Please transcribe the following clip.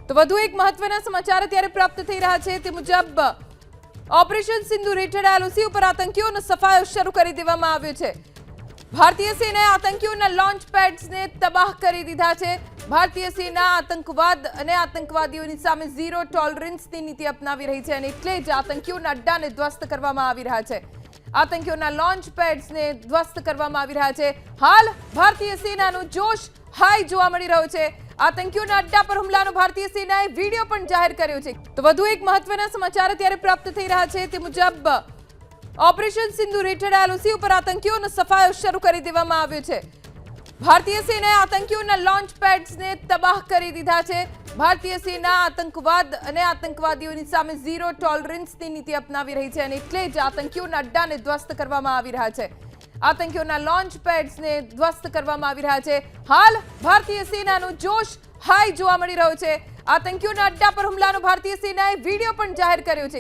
તો વધુ એક મહત્વના સમાચાર અત્યારે પ્રાપ્ત થઈ રહ્યા છે તે મુજબ ઓપરેશન સિંદૂર હેઠળ એલઓસી ઉપર આતંકીઓનો સફાયો શરૂ કરી દેવામાં આવ્યો છે। ભારતીય સેનાએ આતંકીઓના લોન્ચ પેડ્સને તબાહ કરી દીધા છે। ભારતીય સેના આતંકવાદ અને આતંકવાદીઓની સામે ઝીરો ટોલરન્સની નીતિ અપનાવી રહી છે અને એટલે જ આતંકીઓના અડ્ડાને ધ્વસ્ત કરવામાં આવી રહ્યા છે। આતંકીઓના લોન્ચ પેડ્સને ધ્વસ્ત કરવામાં આવી રહ્યા છે। હાલ ભારતીય સેનાનો જોશ હાઈ જોવા મળી રહ્યો છે। આતંકીઓના અડ્ડા પર હુમલાનો ભારતીય સેનાએ વિડીયો પણ જાહેર કર્યો છે। તો વધુ એક મહત્વના સમાચાર અત્યારે પ્રાપ્ત થઈ રહ્યા છે તે મુજબ ઓપરેશન સિંદૂર હેઠળ એલઓસી ઉપર આતંકીઓનો સફાયો શરૂ કરી દેવામાં આવ્યો છે। ભારતીય સેનાએ આતંકીઓના લોન્ચ પેડ્સને તબાહ કરી દીધા છે। ભારતીય સેના આતંકવાદ અને આતંકવાદીઓની સામે ઝીરો ટોલરન્સની નીતિ અપનાવી રહી છે અને એટલે જ આતંકીઓના અડ્ડાને ધ્વસ્ત કરવામાં આવી રહ્યા છે। આતંકીઓના લોન્ચ પેડ્સને ધ્વસ્ત કરવામાં આવી રહ્યા છે। હાલ ભારતીય સેનાનો જોશ હાઈ જોવા મળી રહ્યો છે। આતંકીઓના અડ્ડા પર હુમલાનો ભારતીય સેનાએ વિડીયો પણ જાહેર કર્યો છે।